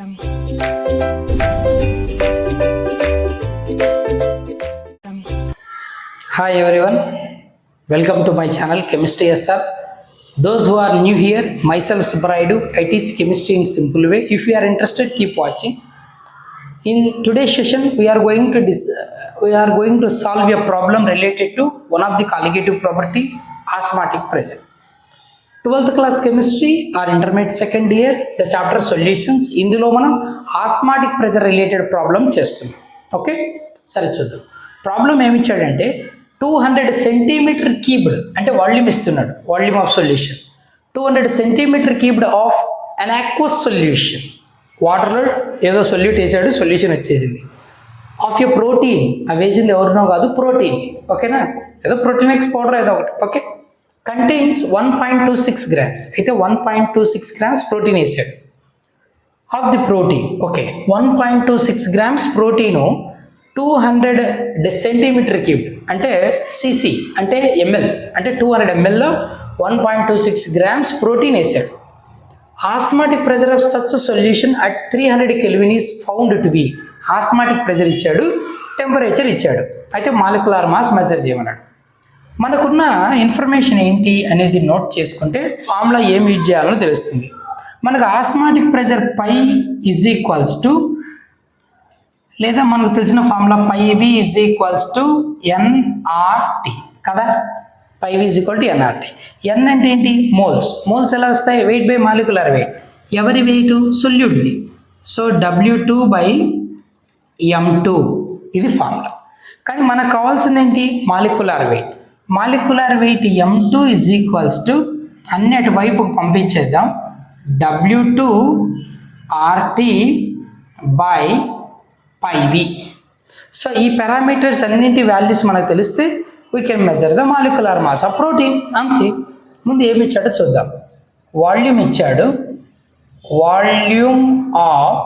Hi everyone, welcome to my channel Chemistry SR. Those who are new here, myself Subraidu, I teach chemistry in simple way. If you are interested, keep watching. In today's session, we are going to solve a problem related to one of the colligative property, osmotic pressure. 12th class chemistry or intermediate second year, the chapter solutions. ఇందులో మనం osmotic pressure related problem చేస్తున్నాం. Okay, సరే చూద్దాం. Problem ఏమి ఇచ్చాడంటే 200 centimetre cubed అంటే volume ఇస్తున్నాడు, volume of solution 200 centimetre cubed of an aqueous solution. వాటర్లో ఏదో సొల్యూట్ వేసాడు, సొల్యూషన్ వచ్చేసింది. ఆఫ్ ఏ ప్రోటీన్, అవి వేసింది ఎవరినో కాదు, ప్రోటీన్. ఓకేనా, ఏదో ప్రోటీన్ ఎక్స్ పౌడర్ ఏదో ఒకటి. Okay, contains 1.26 grams. అయితే 1.26 grams ప్రోటీన్ వేసాడు. Of the protein, okay, 1.26 grams protein 200 centimetre cube అంటే సిసి అంటే ఎంఎల్ అంటే 200 mlలో 1.26 grams ప్రోటీన్ వేసాడు. Osmotic pressure of such solution at 300 Kelvin is found to be. Osmotic pressure ఇచ్చాడు, టెంపరేచర్ ఇచ్చాడు, అయితే మాలిక్యులర్ మాస్ మెజర్ చేయమన్నాడు. మనకున్న ఇన్ఫర్మేషన్ ఏంటి అనేది నోట్ చేసుకుంటే ఫార్ములా ఏం యూజ్ చేయాలో తెలుస్తుంది. మనకు osmotic pressure pi is equals to, లేదా మనకు తెలిసిన formula pi V is equals to NRT కదా. Pi V is equal to NRT. N అంటే ఏంటి? మోల్స్. మోల్స్ ఎలా వస్తాయి? Weight by molecular weight. ఎవరి వెయిట్? సొల్యూట్ది. సో W2/M2 ఇది ఫార్ములా. కానీ మనకు కావాల్సింది ఏంటి? Molecular weight. Molecular weight M2 is equals to, అన్ని అటువైపు పంపించేద్దాం, W2RT/πV. సో ఈ పారామీటర్స్ అన్నింటి వాల్యూస్ మనకు తెలిస్తే we can measure the molecular mass of protein. అంతే. ముందు ఏమి ఇచ్చాడో చూద్దాం. వాల్యూమ్ ఇచ్చాడు, volume of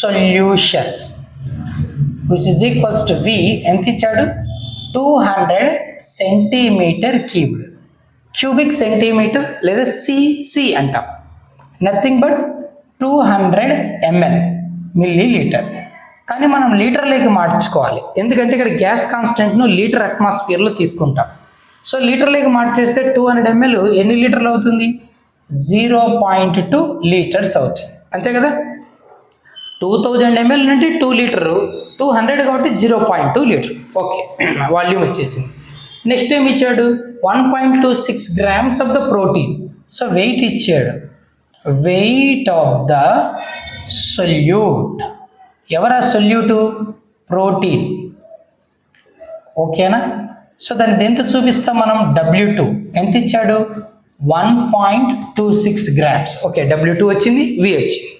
solution which is equals to V. ఎంత ఇచ్చాడు? 200 సెంటీమీటర్ క్యూబ్డ్. క్యూబిక్ సెంటీమీటర్ లేదా సిసి అంటాం. Nothing but 200 ml milli litre. కానీ మనం లీటర్లోకి మార్చుకోవాలి, ఎందుకంటే ఇక్కడ గ్యాస్ కాన్స్టెంట్ను లీటర్ అట్మాస్ఫియర్లో తీసుకుంటాం. సో లీటర్లోకి మార్చేస్తే 200 ml ఎన్ని లీటర్లు అవుతుంది? 0.2 లీటర్స్ అవుతుంది, అంతే కదా. 2000 ml నుండి 2 లీటరు, 200 కాబట్టి 0.2 లీటర్. ఓకే, వాల్యూమ్ వచ్చేసింది. నెక్స్ట్ ఏం ఇచ్చాడు? 1.26 grams of the protein. So weight ఇచ్చాడు, వెయిట్ ఆఫ్ ద సొల్యూట్. ఎవరా సొల్యూటు? ప్రోటీన్. ఓకేనా. సో దాన్ని ఎంత చూపిస్తాం మనం? W2 ఎంత ఇచ్చాడు? 1.26 grams. ఓకే, W2 వచ్చింది, V వచ్చింది.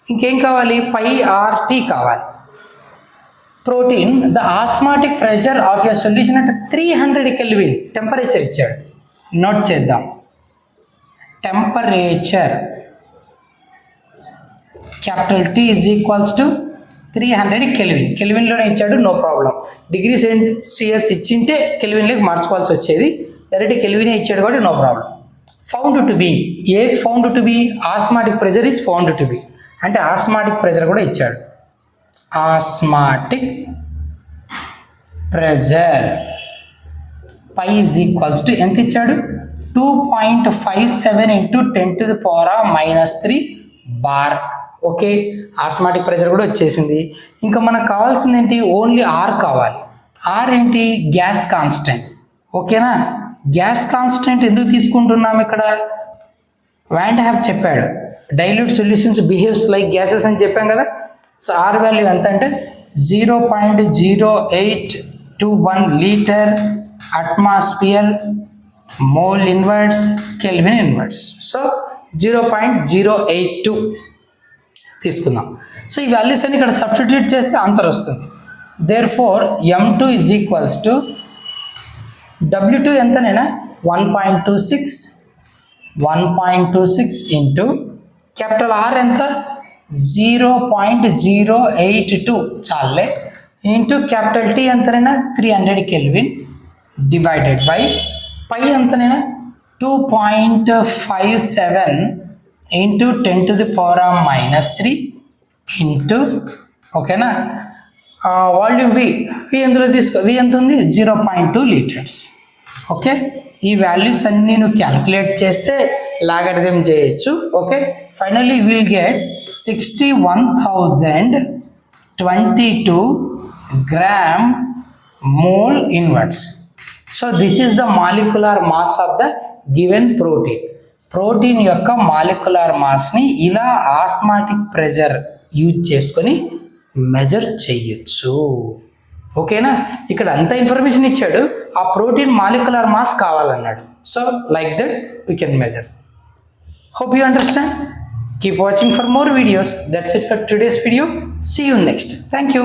ఇంకేం కావాలి? πRT కావాలి. Protein, the osmotic pressure of your solution అంటే 300 Kelvin టెంపరేచర్ ఇచ్చాడు. నోట్ చేద్దాం. Temperature capital T is equals to 300 Kelvin. కెల్విన్లోనే ఇచ్చాడు, నో ప్రాబ్లం. డిగ్రీ సెల్సియస్ ఇచ్చింటే కెల్విన్లోకి మార్చుకోవాల్సి వచ్చేది, డైరెక్ట్ కెల్వినే ఇచ్చాడు కాబట్టి no problem. Found to be, ఏది found to be? Osmotic pressure is found to be అంటే ఆస్మాటిక్ ప్రెషర్ కూడా ఇచ్చాడు. Osmotic pressure pi is equals to ఎంత ఇచ్చాడు? 2.57 × 10⁻³ బార్. ఓకే, ఆస్మాటిక్ ప్రెజర్ కూడా వచ్చేసింది. ఇంకా మనకు కావాల్సింది ఏంటి? ఓన్లీ ఆర్ కావాలి. ఆర్ ఏంటి? Gas constant. ఓకేనా. గ్యాస్ కాన్స్టెంట్ ఎందుకు తీసుకుంటున్నాం ఇక్కడ? వాన్ డే హ్యావ్ చెప్పాడు, dilute solutions behaves like gases అని చెప్పాం కదా. సో ఆర్ వాల్యూ ఎంత అంటే 0.0821 litre atmosphere mole inverse kelvin inverse. So 0.082 తీసుకుందాం. సో ఈ వాల్యూస్ అని ఇక్కడ సబ్స్టిట్యూట్ చేస్తే ఆన్సర్ వస్తుంది. Therefore M2 is equals to W2 ఎంతనైనా 1.26 ఇంటూ క్యాపిటల్ ఆర్ ఎంత? 0.082 చాలే, ఇంటూ క్యాపిటల్ T ఎంతనైనా 300 Kelvin డివైడెడ్ బై పై ఎంతనైనా 2.57 into 10⁻³ ఇంటూ ఓకేనా వాల్యూమ్ వి ఎందులో వి ఎంత ఉంది 0.2 లీటర్స్. ఓకే, ఈ వాల్యూస్ అన్నీ నువ్వు క్యాల్కులేట్ చేస్తే లాగరిథం చేయొచ్చు. Okay, finally will get 61,022 gram mole inverse. So this is the molecular mass of the given protein. Protein యొక్క మాలిక్యులర్ మాస్ని ఇలా ఆస్మాటిక్ ప్రెజర్ యూజ్ చేసుకొని మెజర్ చేయొచ్చు. ఓకేనా, ఇక్కడ అంత ఇన్ఫర్మేషన్ ఇచ్చాడు, ఆ ప్రోటీన్ మాలిక్యులర్ మాస్ కావాలన్నాడు. So like that we can measure. Hope you understand. Keep watching for more videos. That's it for today's video. See you next. Thank you.